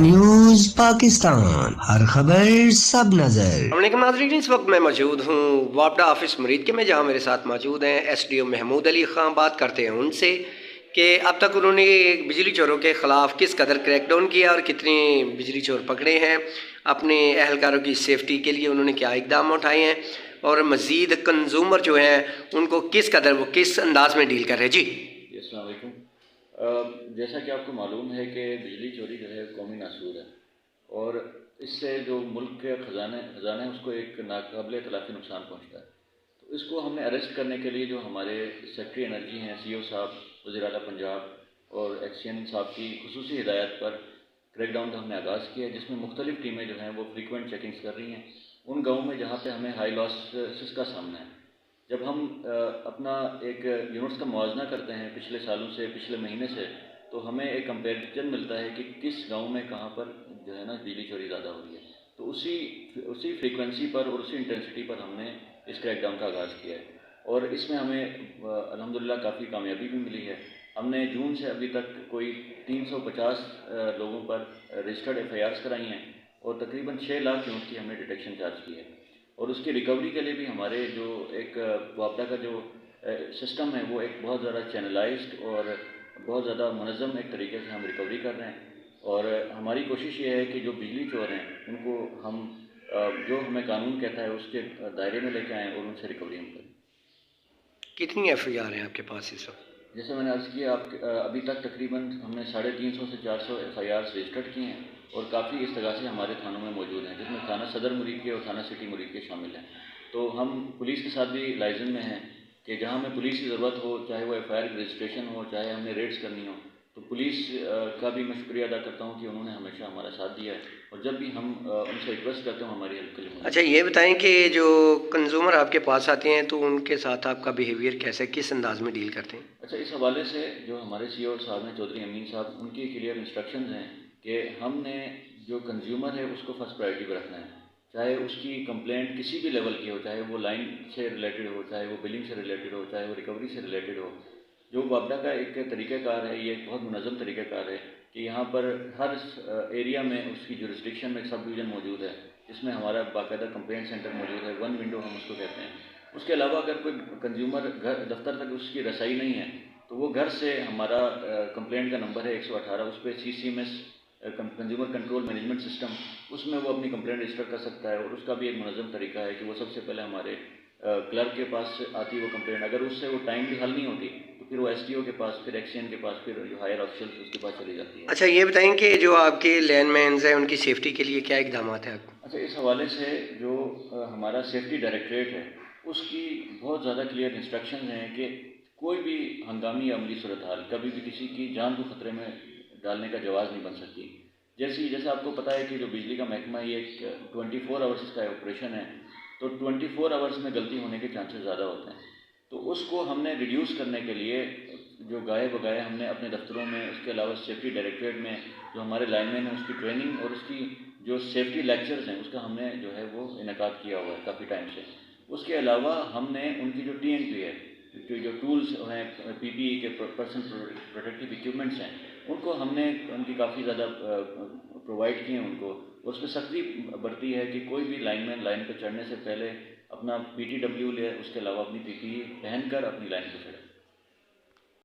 News Pakistan, हर खबर सब नजर। नाज़रीन, इस वक्त मैं मौजूद हूँ वापडा ऑफिस मुरीद के में, जहाँ मेरे साथ मौजूद हैं एसडीओ महमूद अली खां। बात करते हैं उनसे कि अब तक उन्होंने बिजली चोरों के ख़िलाफ़ किस कदर क्रैकडाउन किया और कितने बिजली चोर पकड़े हैं, अपने अहलकारों की सेफ्टी के लिए उन्होंने क्या इक़दाम उठाए हैं, और मज़ीद कंज्यूमर जो हैं उनको किस कदर वो किस अंदाज में डील कर रहे हैं। जी अस्सलाम वालेकुम। जैसा कि आपको मालूम है कि बिजली चोरी जो है कौमी नासूर है, और इससे जो मुल्क के खजाने है उसको एक नाकाबिल तलाफ़ी नुकसान पहुँचता है। तो इसको हमने अरेस्ट करने के लिए जो हमारे सेक्रेटरी एनर्जी हैं सीओ साहब, वज़ीर आला पंजाब और एक्सचेंज साहब की खुसूसी हिदायत पर क्रैकडाउन का हमने आगाज़ किया है, जिसमें मुख्तलिफ़ टीमें जो हैं वो फ्रीक्वेंट चेकिंग्स कर रही हैं उन गाँवों में जहाँ पर हमें हाई लॉसेस का सामना है। जब हम अपना एक यूनिट्स का मुआवजा करते हैं पिछले सालों से, पिछले महीने से, तो हमें एक कंपैरिजन मिलता है कि किस गांव में कहां पर जो है ना बिजली चोरी ज़्यादा हो रही है। तो उसी फ्रीक्वेंसी पर और उसी इंटेंसिटी पर हमने इस क्रैकडाउन का आगाज़ किया है, और इसमें हमें अल्हम्दुलिल्लाह काफ़ी कामयाबी भी मिली है। हमने जून से अभी तक कोई 350 लोगों पर रजिस्टर्ड FIRs कराई हैं, और तकरीबन 6 लाख यूनिट की हमने डिटेक्शन चार्ज की है। और उसकी रिकवरी के लिए भी हमारे जो एक वापडा का जो सिस्टम है वो एक बहुत ज़्यादा चैनलाइज्ड और बहुत ज़्यादा मुनज़्ज़म एक तरीके से हम रिकवरी कर रहे हैं। और हमारी कोशिश ये है कि जो बिजली चोर हैं उनको हम जो हमें कानून कहता है उसके दायरे में लेकर आएँ और उनसे रिकवरी हम करें। कितनी FIR हैं आपके पास इस वक्त? जैसे मैंने अर्ज़ किया, अभी तक तकरीबन हमने 350 से 400 FIRs रजिस्टर्ड किए हैं, और काफ़ी इस्तगासे हमारे थानों में मौजूद हैं, जिसमें थाना सदर मुरीद के और थाना सिटी मुरीद के शामिल हैं। तो हम पुलिस के साथ भी लाइजन में हैं कि जहाँ हमें पुलिस की ज़रूरत हो, चाहे वो FIR की रजिस्ट्रेशन हो, चाहे हमने रेड्स करनी हो, तो पुलिस का भी मैं शुक्रिया अदा करता हूँ कि उन्होंने हमेशा हमारा साथ दिया है, और जब भी हम उनसे रिक्वेस्ट करते हैं हमारी हेल्प के लिए। अच्छा, ये बताएं कि जो कंज्यूमर आपके पास आते हैं तो उनके साथ आपका बिहेवियर कैसे, किस अंदाज में डील करते हैं? अच्छा, इस हवाले से जो हमारे CEO साहब हैं, चौधरी अमीन साहब, उनकी क्लियर इंस्ट्रक्शंस हैं कि हमने जो कंज्यूमर है उसको फर्स्ट प्रायोरिटी पर रखना है। चाहे उसकी कंप्लेंट किसी भी लेवल की हो, चाहे वो लाइन से रिलेटेड हो, चाहे वो बिलिंग से रिलेटेड हो, चाहे वो रिकवरी से रिलेटेड हो। जो वापडा का एक तरीक़ाकार है, ये एक बहुत मुनज़्ज़म तरीक़ाकार है कि यहाँ पर हर एरिया में उसकी जुरिस्डिक्शन में एक सब डिवीज़न मौजूद है, जिसमें हमारा बाकायदा कंप्लेंट सेंटर मौजूद है, 1 विंडो हम उसको कहते हैं। उसके अलावा अगर कोई कंज्यूमर घर दफ्तर तक उसकी रसाई नहीं है, तो वो घर से हमारा कंप्लेंट का नंबर है 118, उस पर CCMS consumer control management system, उसमें वो अपनी कंप्लेंट रजिस्टर कर सकता है। और उसका भी एक मुनज़्ज़म तरीका है कि वो सबसे पहले हमारे क्लर्क के पास आती है वो कंप्लेंट। अगर उससे वो टाइमली हल नहीं होती तो फिर वो SDO के पास, फिर एक्सचेंज के पास, फिर जो हायर ऑफिशियल्स उसके पास चली जाती है। अच्छा, ये बताएं कि जो आपके लैंडमैन्स हैं उनकी सेफ्टी के लिए क्या इक़दाम हैं आपको? अच्छा, इस हवाले से जो हमारा सेफ्टी डायरेक्टरेट है उसकी बहुत ज़्यादा क्लियर इंस्ट्रक्शन हैं कि कोई भी हंगामी या अमली सूरत हाल कभी भी किसी की जान को ख़तरे में डालने का जवाज़ नहीं बन सकती। जैसे आपको पता है कि जो बिजली का महकमा ये एक 24 आवर्स का ऑपरेशन है, तो 24 आवर्स में गलती होने के चांसेस ज़्यादा होते हैं। तो उसको हमने रिड्यूस करने के लिए जो गाये बगाए हमने अपने दफ्तरों में, उसके अलावा सेफ्टी डायरेक्टरेट में जो हमारे लाइनमैन हैं उसकी ट्रेनिंग और उसकी जो सेफ्टी लेक्चर्स हैं उसका हमने जो है वो इनेकाद किया हुआ है काफ़ी टाइम से। उसके अलावा हमने उनकी जो TNP है, जो टूल्स हैं, PPE के पर्सनल प्रोटेक्टिव इक्विपमेंट्स हैं, उनको हमने उनकी काफ़ी ज़्यादा प्रोवाइड किए हैं उनको। और उसमें सख्ती बरती है कि कोई भी लाइनमैन लाइन पर चढ़ने से पहले अपना PTW ले, उसके अलावा अपनी PPE पहन कर अपनी लाइन पर चढ़े।